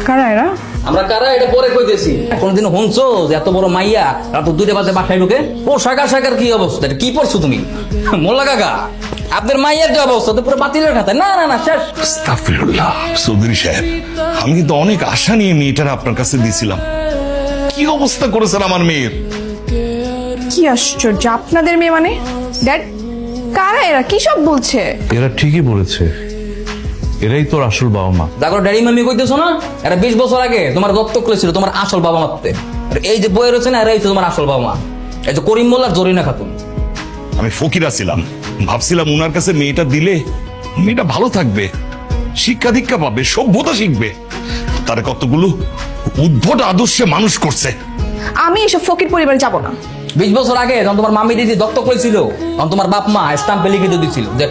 কারা এরা? আমরা কারা এটা পরে কইতেছি। কোনদিন শুনছো যে এত বড় মাইয়া রাত 2টা বাজে বাসায় ঢুকে? পোশাক আশাকের কি অবস্থা? এটা কি পরছো তুমি? মোল্লা কাকা, আপনার মাইয়ার যে অবস্থা তো পুরো বাতিলের খাতা। না না না, শেষ। আস্তাগফিরুল্লাহ চৌধুরী সাহেব, আমি কিন্তু অনেক আশা নিয়ে মেয়েটার আপনার কাছে দিয়েছিলাম। কি অবস্থা করেছেন আমার মেয়ের। কি আশ্চর্য, আপনাদের মেয়ে মানে? ড্যাড, কারা এরা? কি সব বলছে? এরা ঠিকই বলেছে, এরাই তোর আসল বাবা মা। দেখো ড্যাডি মামি কইতেছো না, এরা 20 বছর আগে তোমার দত্তক করেছিল তোমার আসল বাবা মাতে। আর এই যে বইয়ের রয়েছে না, এরাই তো তোমার আসল বাবা মা। এই যে করিম মোল্লার জরিনা খাতুন। আমি ফকিরা ছিলাম, ভাবছিলাম উনার কাছে মেয়েটা দিলে মেয়েটা ভালো থাকবে, শিক্ষা দীক্ষা পাবে, সভ্যতা শিখবে। তার কতগুলো উদ্ভট আদর্শে মানুষ করছে। আমি এসব ফকির পরিবারে যাব না। 20 বছর আগে যখন তোমার মামি দিদি দত্তক করেছিল, তখন তোমার বাপ মা স্টাম্পে লিখে দিয়েছিল যে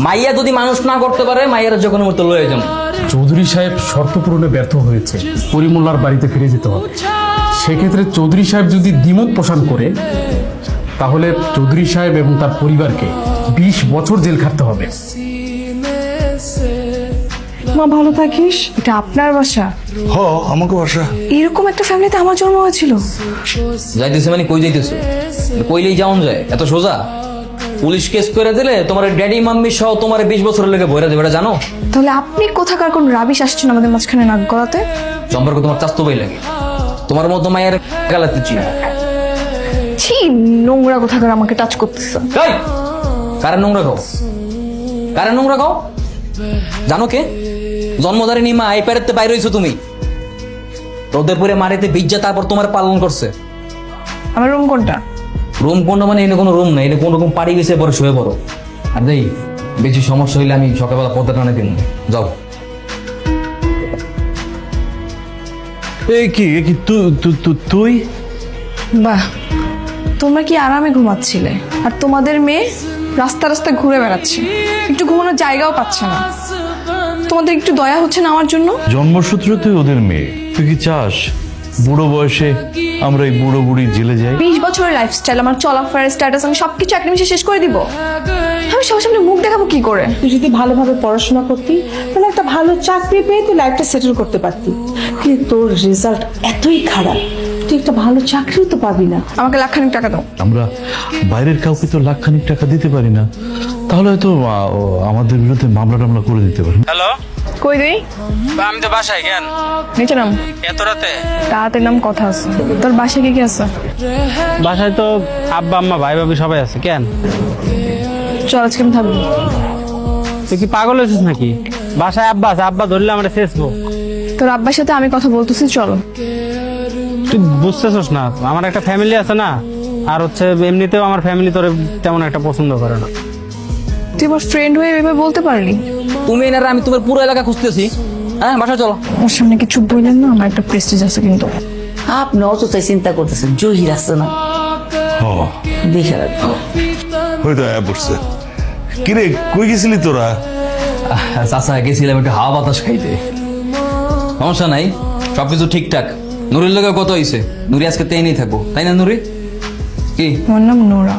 মাইয়া যদি মানুষ না করতে পারে মাইয়ার যখন মতো লয়ে যাবে। চৌধুরী সাহেব শর্ত পূরণে ব্যর্থ হয়েছে, করিমুল্লার বাড়িতে ফিরে যেতে হবে। সেক্ষেত্রে চৌধুরী সাহেব যদি দ্বিমত পোষণ করে, তাহলে চৌধুরী সাহেব এবং তার পরিবারকে 20 বছর জেল খাটতে হবে। মা ভালো থাকিস, এটা আপনার বাসা। হ, আমাকে বাসা। এরকম একটা ফ্যামিলিতে আমার জন্ম হয়েছিল। যাইতেছে মানে কই যাইতেছো? কইলেই যাওন যায়? এত সোজা? পুলিশ কেস করে দিলে তোমার ড্যাডি মাম্মি সহ তোমার 20 বছরের লেগে ভরে দেবে, এটা জানো? তাহলে আপনি কোথাকার কোন রাবিশ আসছেন আমাদের মাঝখানে নাক গলাতে? সম্পর্ক তোমার চাস্তো ভাই লাগে, তোমার মতো মায়ের গালাতে চিনি। ছি, নোংরা কোথাকার আমাকে টাচ করতেছে। এই, কারে নোংরা খাও? কারে নোংরা খাও? জানো কে? জন্মধারিণী মা, এই প্যারেতে বাইরে হয়েছো তুমি। রোদের পরে মারিতে বিজ্জা, তারপর তোমার পালন করছে। আমার রুম কোনটা? রুম কোনটা মানে এনে কোনো রুম নাই, এনে কোন রকম পাড়ি গেছে পরে শুয়ে পড়ো। আর দেই বেশি সমস্যা হইলে আমি সকালবেলা পর্দা টানে দিন। যাও। এই কি তুই? বাহ, তোমরা কি আরামে ঘুমাচ্ছিলে, আর তোমাদের মেয়ে রাস্তা রাস্তায় ঘুরে বেড়াচ্ছে, একটু ঘুমানোর জায়গাও পাচ্ছে না। তোমাদের একটু দয়া হচ্ছে না আমার জন্য? জন্মসূত্রে তুই ওদের মেয়ে, তুই কি চাস বুড়ো বয়সে আমরা এই বুড়ো বুড়ি জেলে যাই? 20 বছরের লাইফস্টাইল, আমার চলাফেরার স্ট্যাটাস, আমি সবকিছু এক নিমিষে শেষ করে দিব। আমি সবার সামনে মুখ দেখাবো কি করে? তুই যদি ভালোভাবে পড়াশোনা করতি তাহলে একটা ভালো চাকরি পেয়ে তুই লাইফটা সেটেল করতে পারতি, কিন্তু তোর রেজাল্ট এতই খারাপ, তুই একটা ভালো চাকরিও তো পাবি না। আমাকে লাখখানিক টাকা দাও। আমরা বাইরের কাউকে তো লাখখানিক টাকা দিতে পারি না, তাহলে হয়তো আমাদের বিরুদ্ধে মামলা টামলা করে দিতে পারি। হ্যালো, কই তুই? আমি তো বাসায়। কেন নিচে নাম। এত রাতে? তাড়াতাড়ি নাম, কথা আছে। তোর বাসায় কে কে আছে? বাসায় তো আব্বা আম্মা ভাই ভাবি সবাই আছে। কেন? চল, আজকে আমি থাকবো। তুই কি পাগল হয়েছিস নাকি? বাসায় আব্বা আছে, আব্বা ধরলে আমরা শেষবো। তোর আব্বার সাথে আমি কথা বলতেছি, চলো। তুই বুঝতেছিস না, আমার একটা ফ্যামিলি আছে না, আর হচ্ছে এমনিতেও আমার ফ্যামিলি তোরে তেমন একটা পছন্দ করে না। তুই আমার ফ্রেন্ড হয়ে এভাবে বলতে পারলি? তুমি এনারা, আমি তোমার পুরো এলাকা খুঁজতেছি। হ্যাঁ, বাসা চলো। ওর সামনে কিছু বললেন না, আমার একটা প্রেস্টিজ আছে কিন্তু। আপনি অযথাই চিন্তা করতেছেন, জহির আসছে না, হ, দেখে রাখবো। হয়তো পড়ছে। কিরে, কই গেছিলি তোরা? চাচা, গেছিলাম একটু হাওয়া বাতাস খাইতে। সমস্যা নাই, সবকিছু ঠিকঠাক। নুরির লোকে কত হয়েছে? নুরি আজকে তেই নেই থাকবো, তাই না নুরি? কি? আমার নাম নোরা।